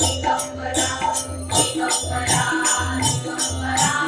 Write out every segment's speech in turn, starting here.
दिगंबरा दिगंबरा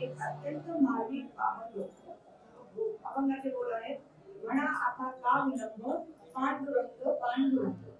एक अत्यंत मार्मिक अभंगाचे बोल आहेत. म्हणा आता का विलंब, पांडुरंग पांडुरंग.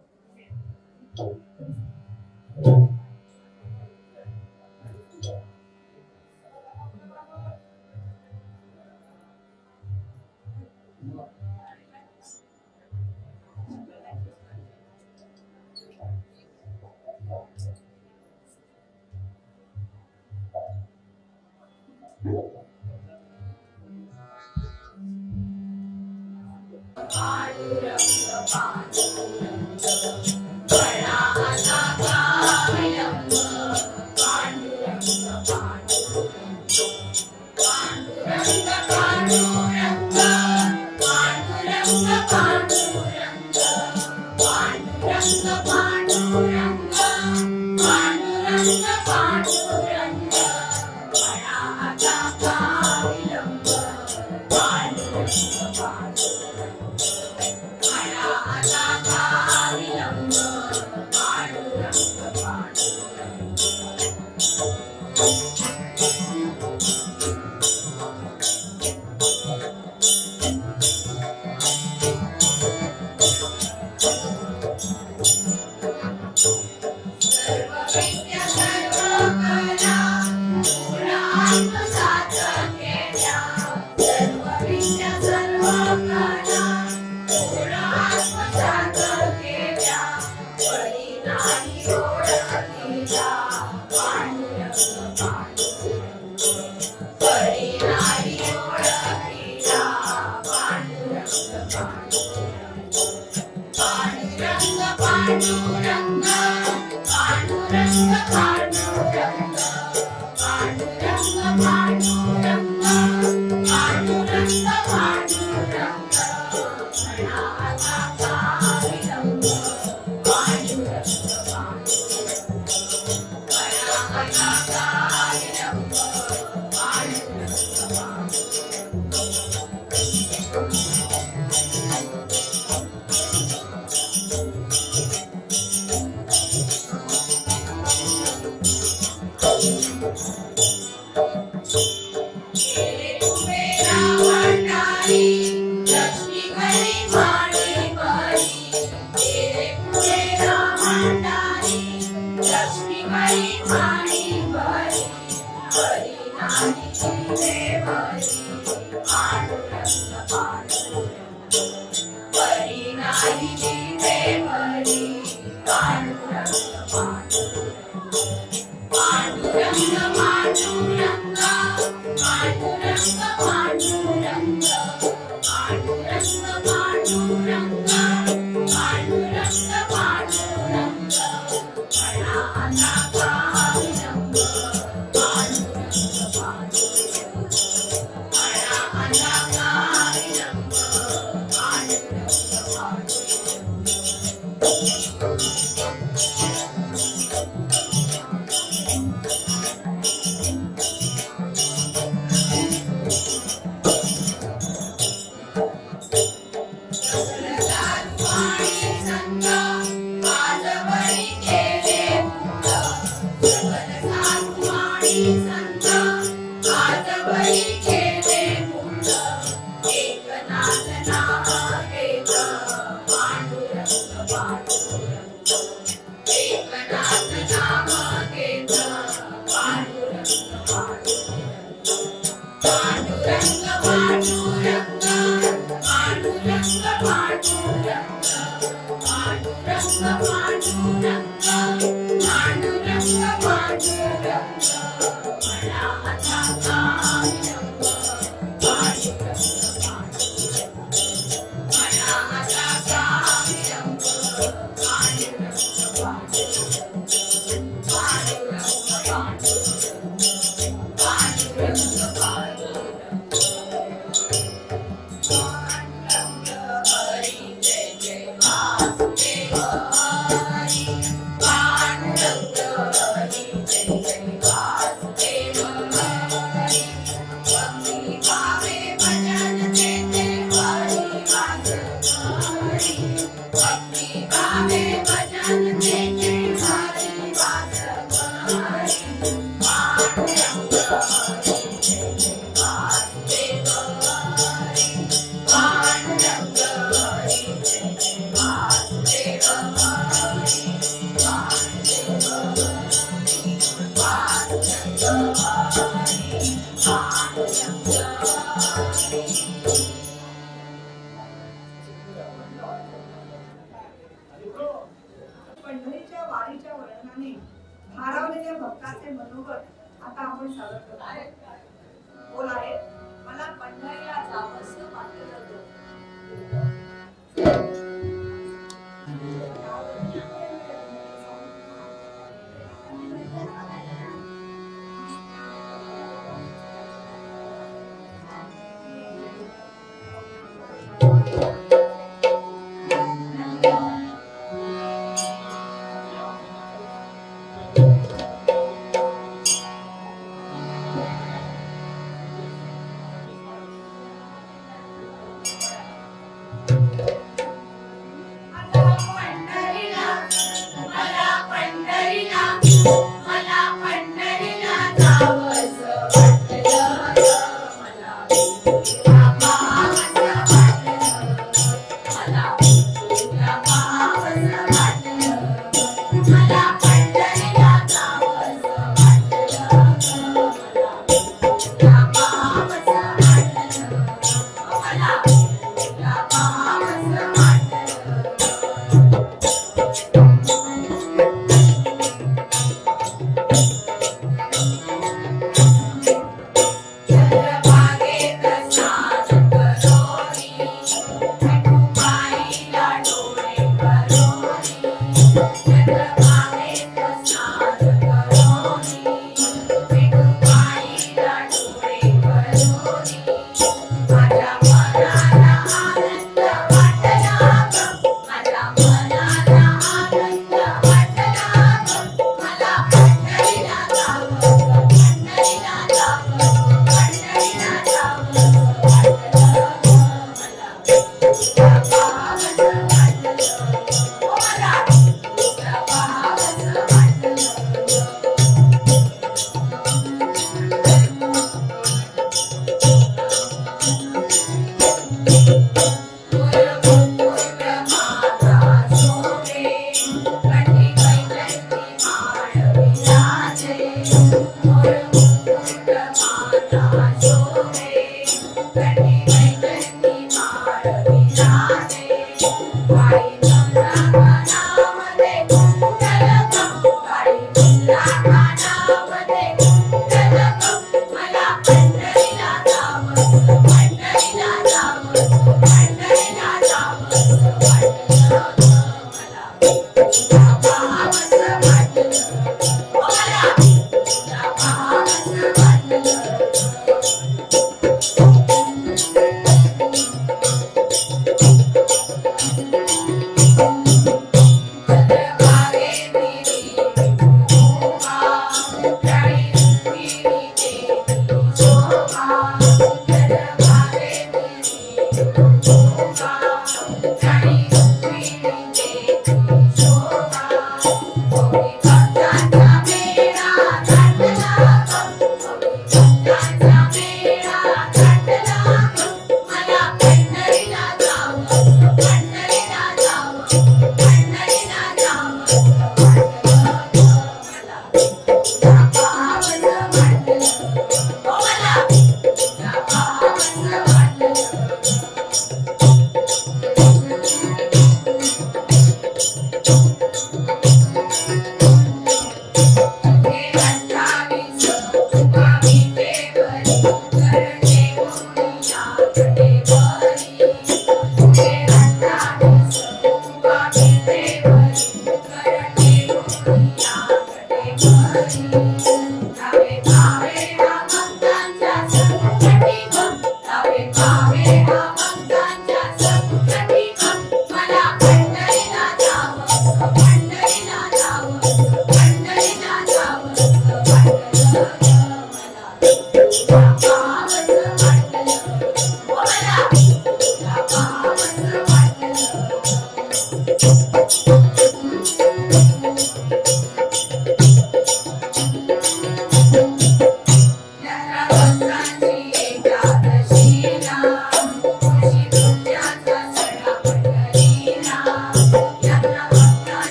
पंढरीच्या वारीच्या वर्णनाने भारावलेल्या भक्ताचे मनोगत आता आपण सादर करत आहोत. बोल आहे, मला पंढरीला जावंसं वाटलं.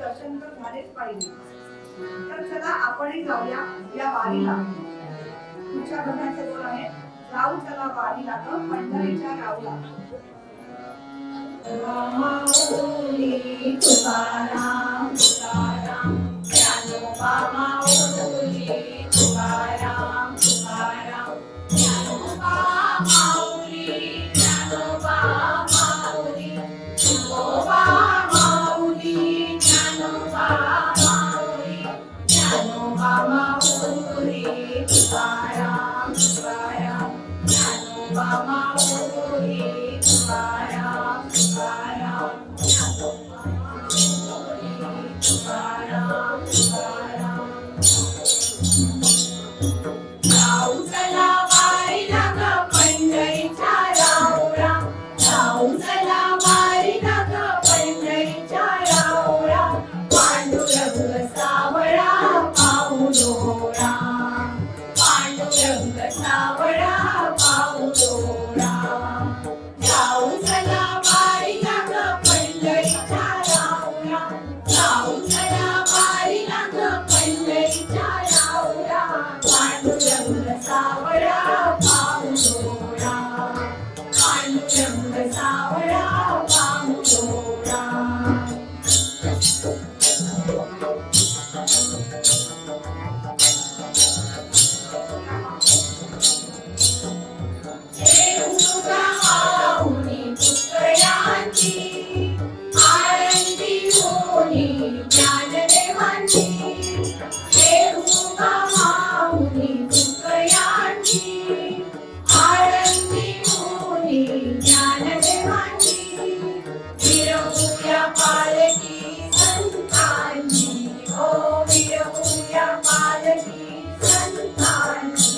दर्शन तर झालेच पाहिजे. तर चला आपणही जाऊया या वारीला. पुढच्या गणाचे बोल आहे, जाऊ चला वारीला ग पंढरीच्या गावला. माऊली तुकाराम तुकाराम ज्ञानोबा माऊली तुकाराम तुकाराम ज्ञानोबा माऊली ज्ञानोबा माऊली तुकोबा माऊली ज्ञानोबा माऊली ज्ञानोबा माऊली तुकाराम तुकाराम ज्ञानोबा माऊली तुकाराम तुकाराम ज्ञानोबा माऊली तुकाराम तुकाराम. जाऊ चला वारीला ग पंढरीच्या राऊरा, जाऊ चला वारीला ग पंढरीच्या राऊरा. पांडुरंग सावळा पाहू डोळा, पांडुरंग सावळा पाहू डोळा. जाऊ चला वारीला ग पंढरीच्या राऊरा, जाऊ चला वारीला ग पंढरीच्या राऊरा. पांडुरंग सावळा पाहू डोळा, पांडुरंग सावळा पाहू डोळा. आळंदी होनी ज्ञानदेवांची, माऊली तुकयांची. आळंदी होनी ज्ञानदेवांची, विरहुया पालकी संतांची. ओ विरहुया पालकी संतांची.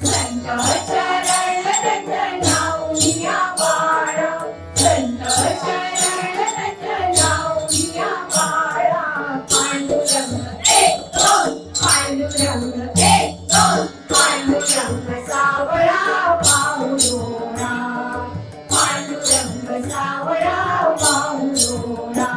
संत चरण रंग लावूया बाळा, संत चरण रंग लावूया बाळा. पांडुरंग एक दोन, पांडुरंग एक दोन, पांडुरंग सावळा पाहू डोळा, पांडुरंग सावळा पाहू डोळा.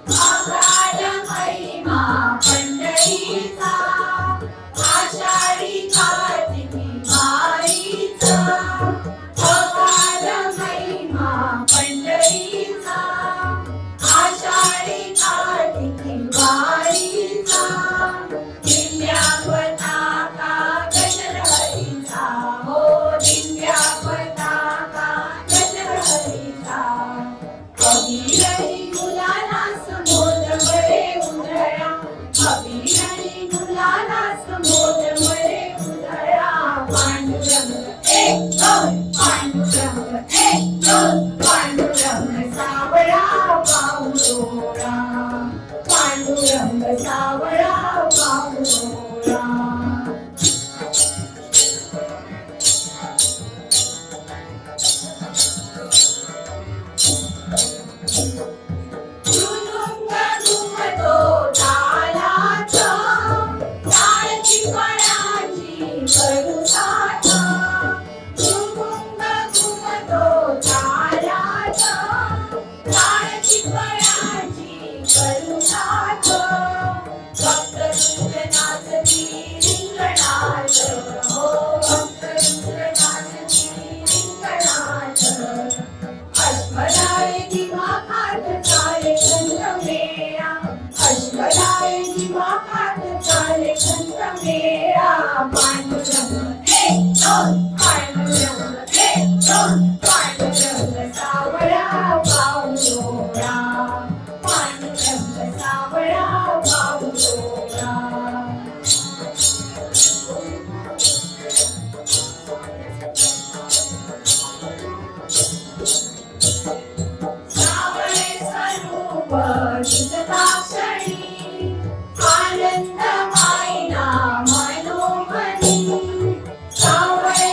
अगाध महिमा पंढरीचा, आषाढी कार्तिकी वारीचा. अगाध महिमा पंढरीचा, आषाढी कार्तिकी वारीचा. दिव्या पताका गजरहरीचा, हो दिव्या पताका गजरहरीचा. कबीरही मुलालास मोदमरे उधळा, कबीरही मुलालास मोदमरे उधळा. पांडुरंग एक दोन, पांडुरंग एक दोन, पांडुरंग सावळा पाहू डोळा, पांडुरंग सावळा पाहू डोळा. तुरुंग घुमतो तालाचा, ताळची कळाची करू साथ. तुरुंग घुमतो तालाचा, ताळची कळाची करू साथ. भक्तवृंद नाचती रिंगणात, हो भक्तवृंद नाचती रिंगणात. अश्वराय दिमाखात चाले खंडमेळा, अश्वराय दिमाखात चाले खंडमेळा. पांडुरंग एक दोन, पांडुरंग एक दोन, पांडुरंग सावळा पाहू डोळा, पांडुरंग सावळा पाहू डोळा. सावळे स्वरूप दिसताक्षणी, आनंद मायना मनोमनी. सावळे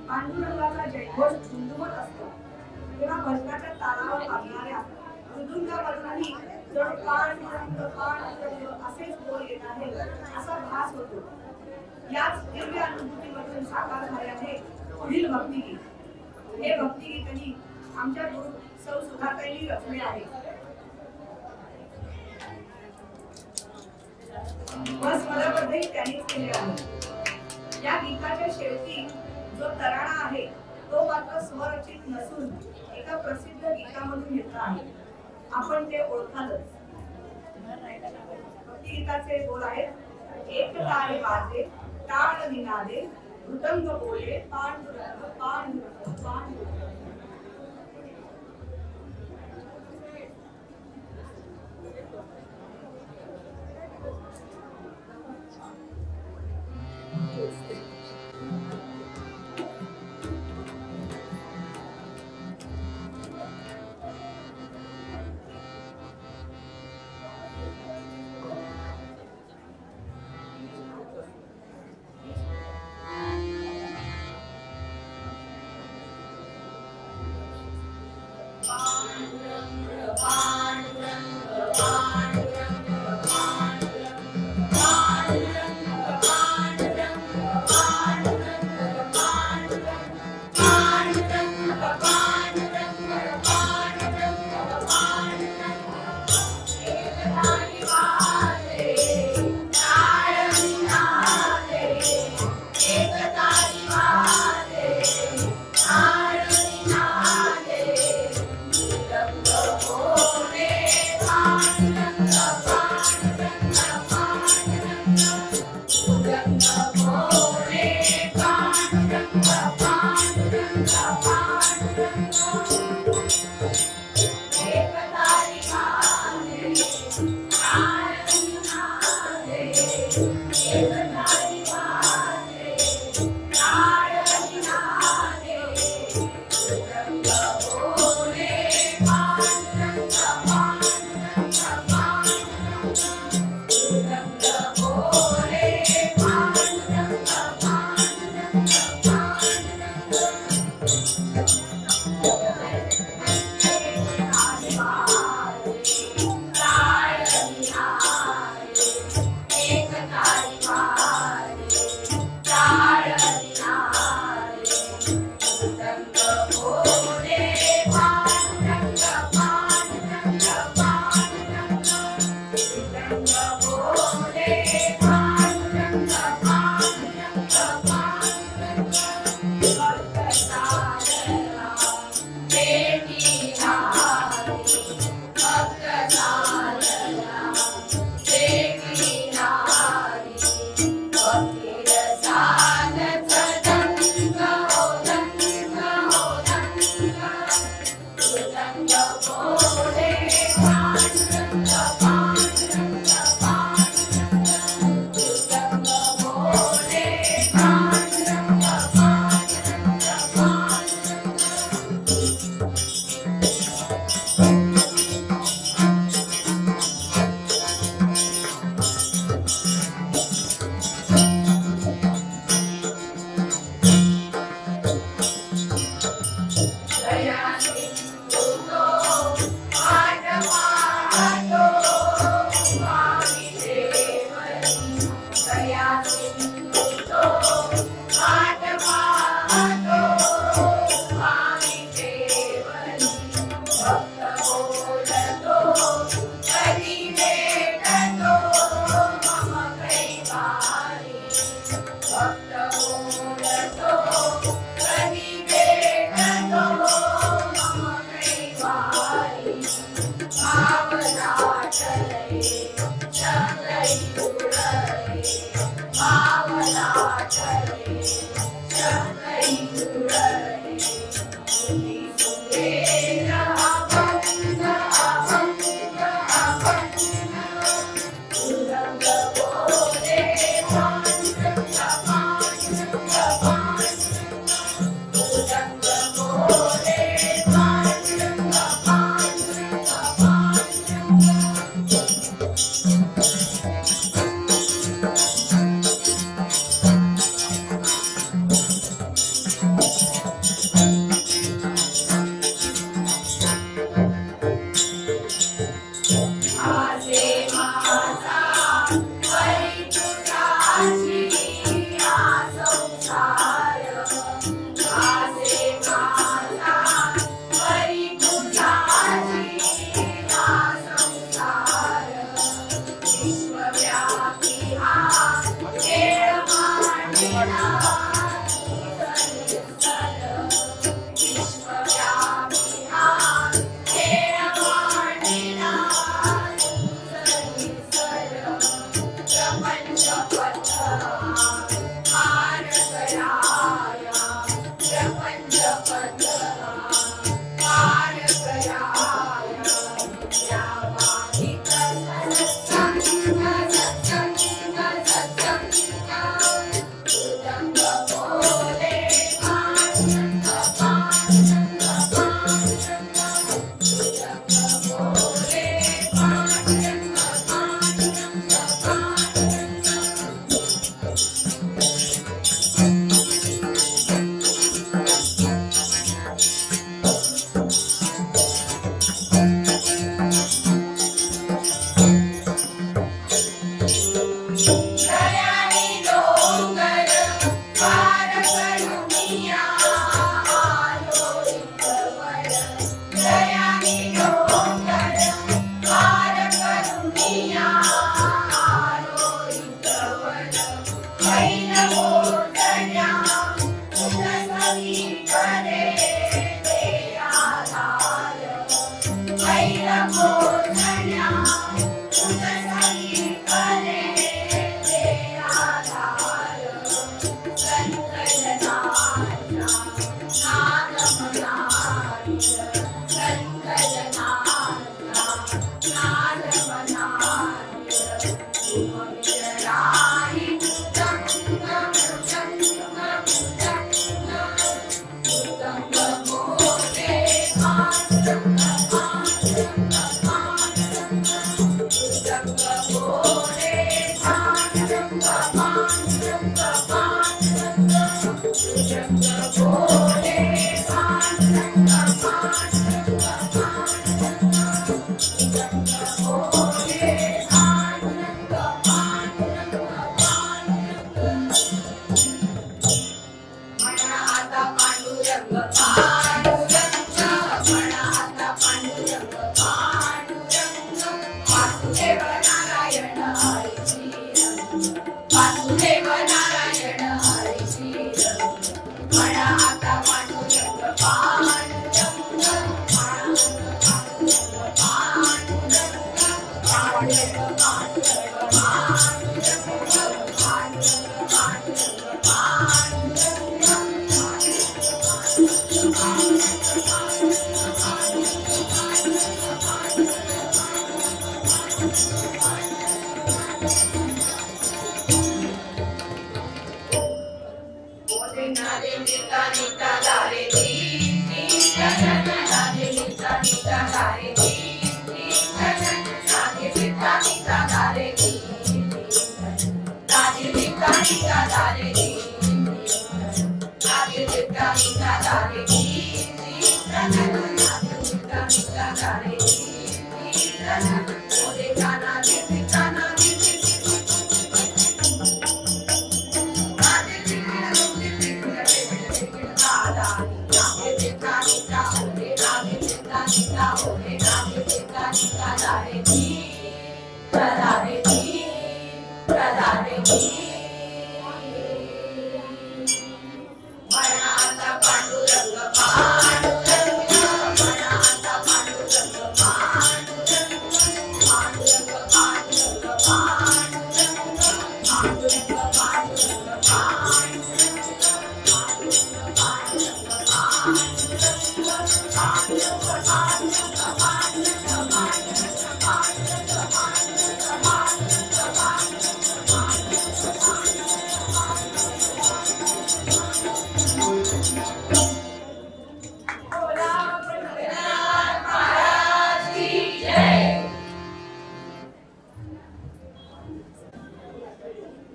पांडुरंगाचा जयघोष झुंजवत असतो तेव्हा भजनाच्या तालावर वाजणाऱ्या मृदुंगामधूनही जणू पांडुरंग पांडुरंग असेच बोल येत आहे असा भास होतो. याच दिव्य अनुभूतीमधून साकार झाल्याने पुढील भक्तिगीत हे भक्तिगीतही आमच्या गुरु सौ सुधाताईंनी रचले आहे. व स्वरबद्धही त्यांनीच केले आहे. या गीताच्या शेवटी जो तराणा आहे तो मात्र स्वरचित नसून एका प्रसिद्ध गीतामधून घेतला आहे. आपण ते ओळखालच. भक्तिगीताचे बोल आहेत. एक तारे वाजे टाळ निनादे मृदंग बोले पांडुरंग पांडुरंग पांडुरंग.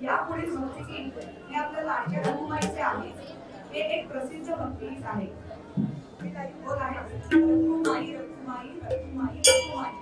यापुढील भक्तिगीत हे आपल्या लाडक्या रघुमाईचे आहे. हे एक प्रसिद्ध भक्तिगीत आहे. बोल आहे रघुमाई रघुमाई रघुमाई रघुमाई.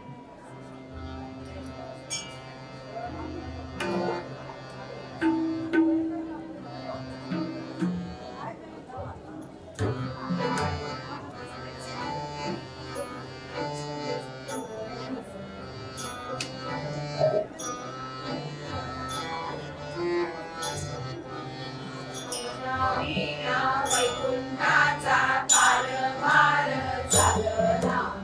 वैकुंठाचा कारभार चालला.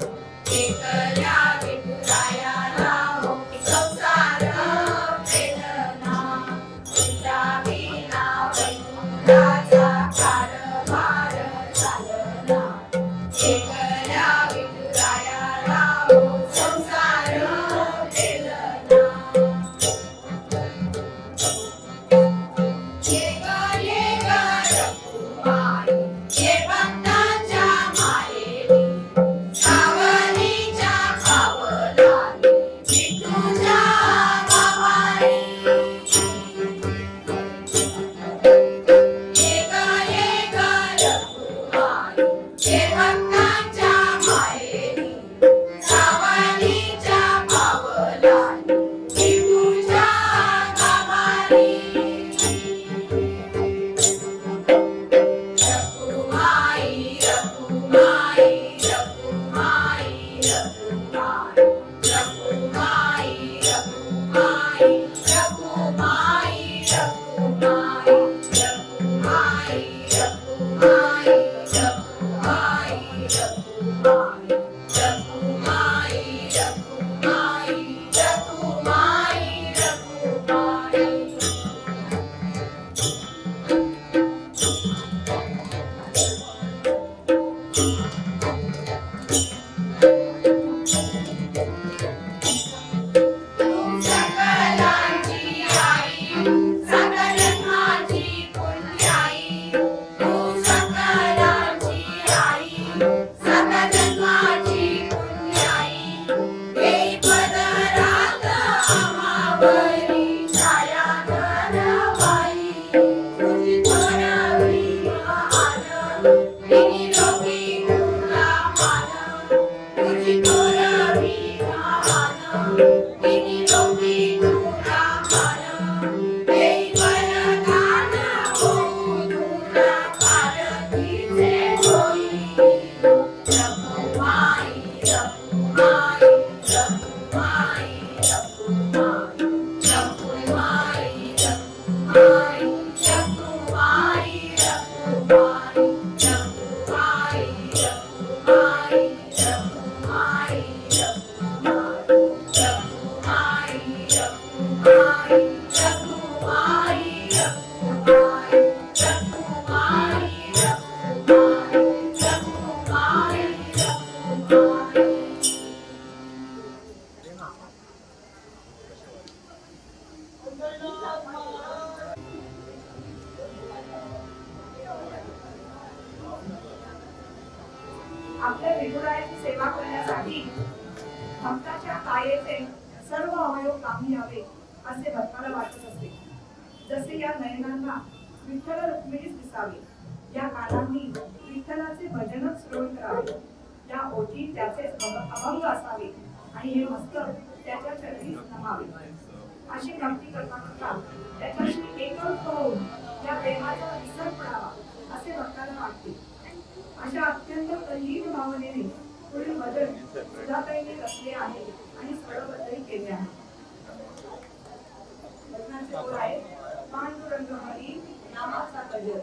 आपल्या विठुरायाची सेवा करण्यासाठी भक्ताच्या कायेचे सर्व अवयव कामी यावे असे भक्ताला वाटत असते. जसे या नयनांना विठ्ठल रुक्मिणीच दिसावे, या कानांनी विठ्ठलाचे भजनच श्रवण करावे, या ओठी त्याचे अभंग असावे आणि हे मस्तक त्याच्या चरणी नमावे. अशी भक्ती करता करता त्याच्याशी एकरूप होऊन या प्रेमाचा विसर पडावा असे भक्ताला वाटते. अशा अत्यंत तल्लीन भावनेने पुढील भजन सुधाताईने रचले आहे आणि स्वरबद्धही केले आहे. भजनाचे बोल आहे पांडुरंग हरी नामाचा गजर.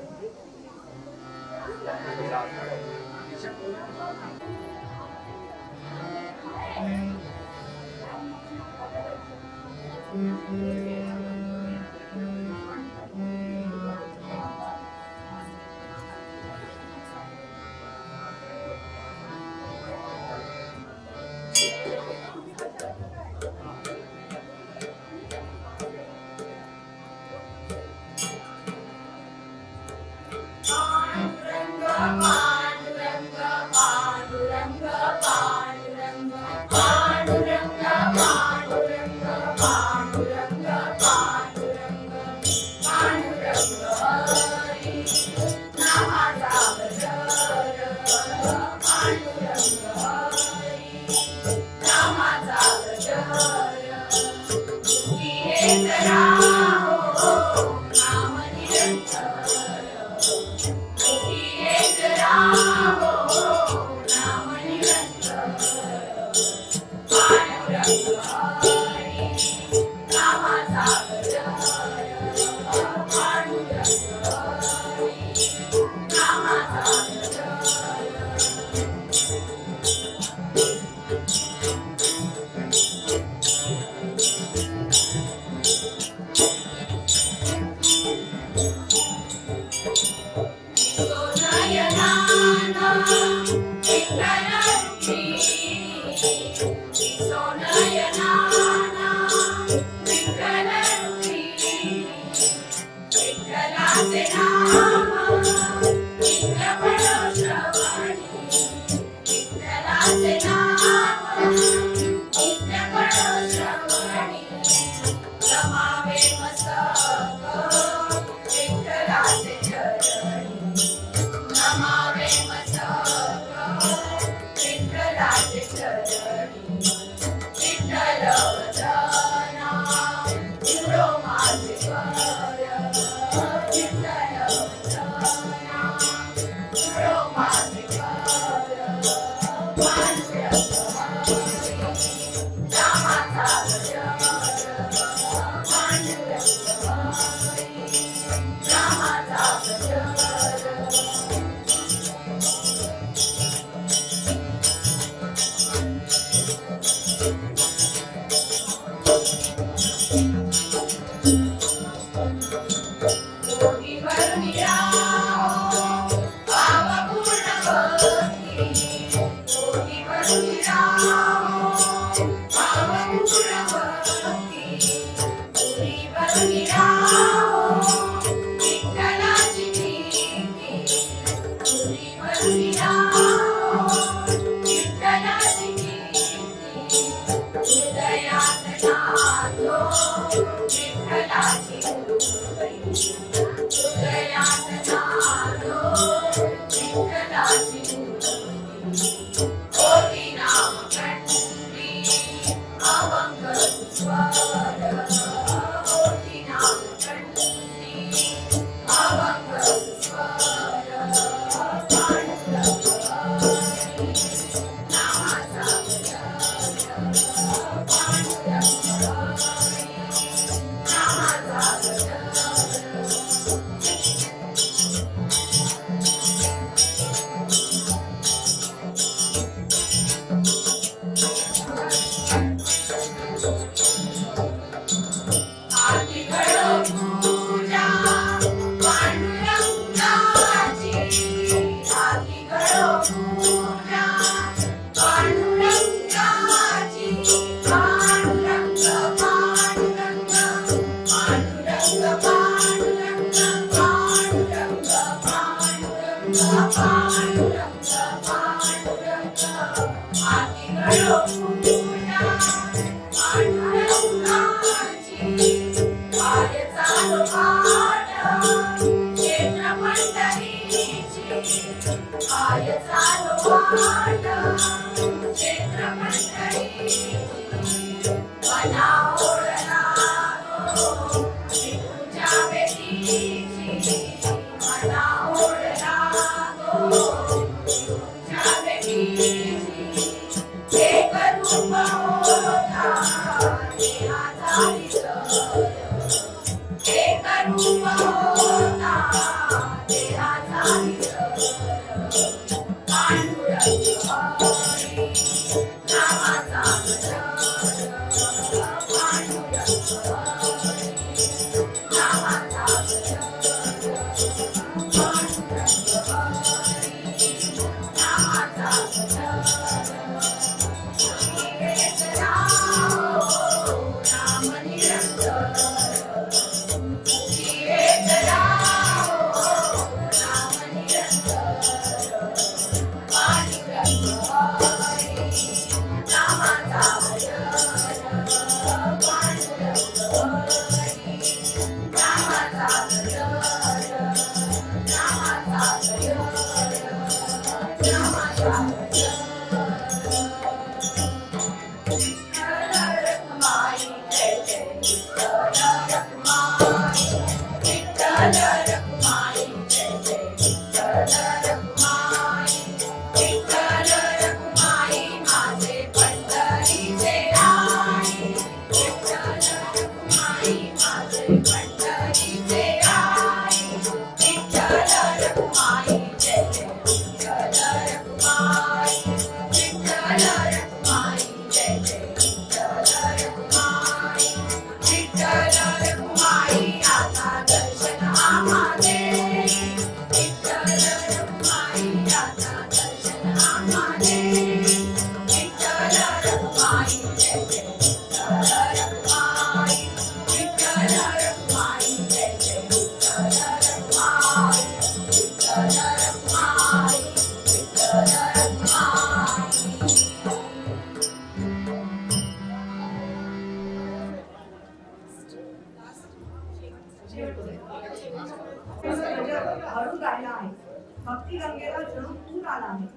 भक्ती गंगेला जणू तून आला आहे.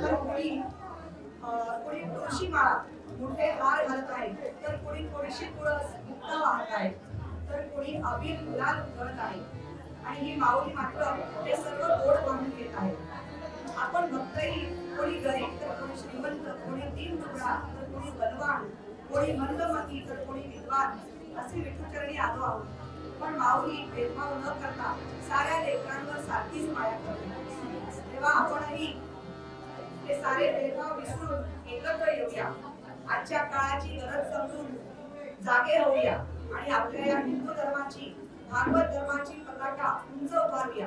तर कोणी तुळशी माळा मोठे हार घालत आहे, तर कोणी थोडीशी तुळस मुक्त वाहत आहे, तर कोणी अबीर गुलाल उधळत आहे. आणि ही माऊली मात्र हे सर्व गोड मानून घेत आहे. आपण भक्तही कोणी गरीब तर कोणी श्रीमंत, कोणी दीन दुबळा तर कोणी बलवान, कोणी मंदमती तर कोणी विद्वान असे विठूचरणी आलो आहोत. पण माऊली भेदभाव न करता साऱ्या लेकरांवर सारखीच माया करते. तेव्हा आपणही हे सारे भेदभाव विसरून एकत्र येऊया. आजच्या काळाची गरज समजून जागे होऊया आणि आपल्या या हिंदू धर्माची, भागवत धर्माची पताका उंच उभारूया.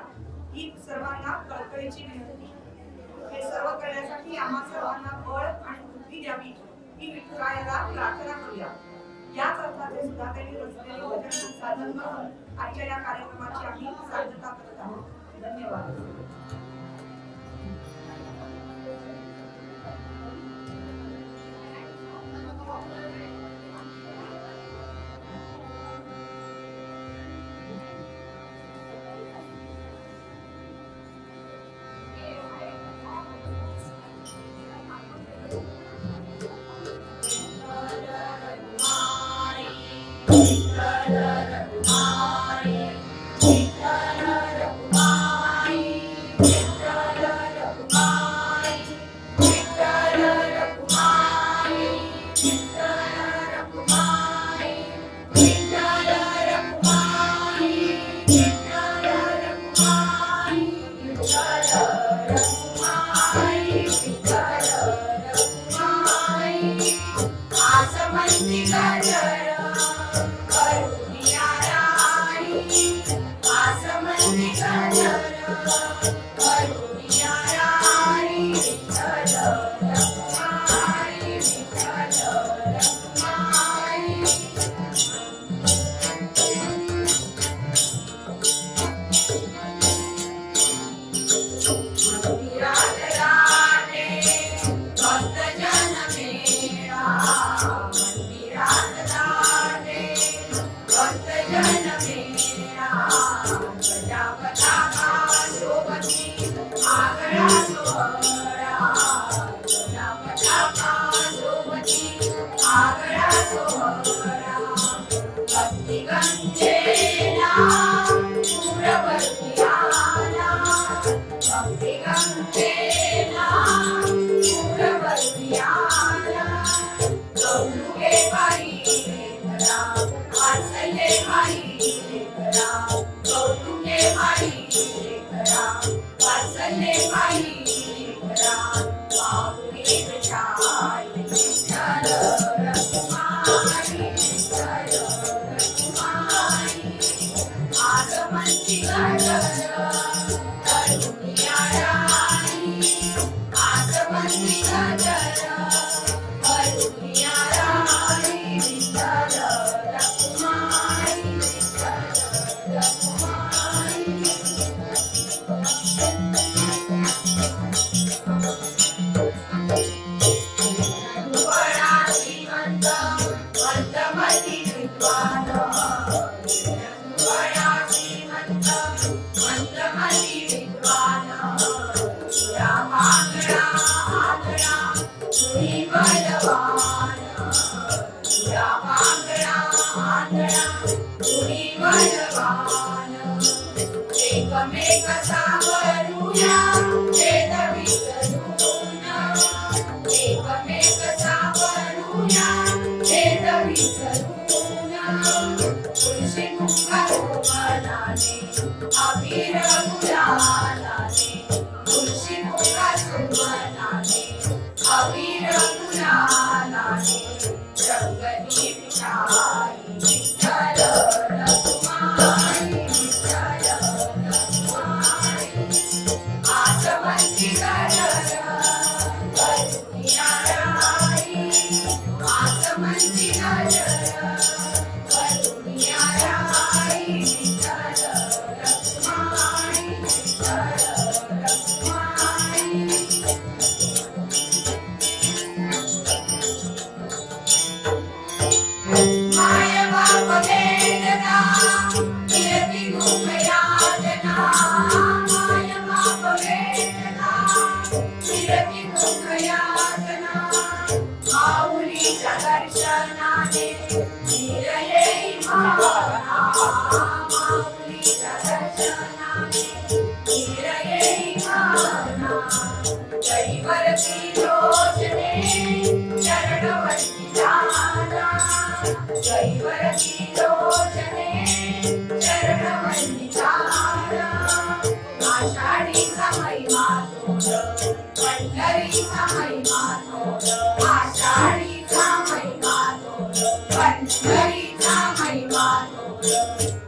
ही सर्वांना कळकळीची विनंती. हे सर्व करण्यासाठी आम्हा सर्वांना बळ आणि बुद्धी द्यावी ही विठुरायाला प्रार्थना करूया. याच अर्थाचे सुधाताईंनी रचलेले भजन साधन म्हणून आजच्या या कार्यक्रमाची आम्ही साधता करत आहोत. धन्यवाद. प्रजापता शोभती सोहरा भक्ती गंगेला पूरवती आला भक्ती गंगेला पूरवती आला कौतुके बाई लेकरा वात्सल्ये बाई लेकरा कौतुके बाई लेकरा वात्सल्ये बाई लेकरा माऊली विठाई विठ्ठल रखुमाई विठ्ठल रखुमाई आगमनची गजर करुणिया राणी आगमनची गजर करुणिया राणी विठ्ठल रखुमाई विठ्ठल रखुमाई बड़ा श्रीमंत मंतमती विद्वान बड़ा श्रीमंत मंतमती विद्वान तुझ्या मागणा आगणा तुझी बलवान तुझ्या मागणा आगणा तुझी बलवान एकमेक सावरूया वेद विसरून एकमेक सावरूया वेद विसरून तुळशी मुख सुमनाने अबीर गुलालाने तुळशी मुख सुमनाने अबीर गुलालाने रंगली विठाई विठ्ठल रखुमाई विठ्ठल रखुमाई आसमंती गजर करुणिया राणी आसमंती गजर करुणिया राणी विठ्ठल रखुमाई विठ्ठल रखुमाई माय बाप वेदना कीर्ती गुण यातना माय बाप वेदना कीर्ती गुण यातना माऊलीच्या दर्शनाने निरये इमाना माऊलीच्या दर्शनाने निरये इमाना दैवरती लोचने चरणवरती जाना दैवरती लोचने चरणवरती जाना आषाढीचा महिमा तोड पंढरीचा महिमा तोड आषाढीचा महिमा तोड पंढरीचा महिमा तोड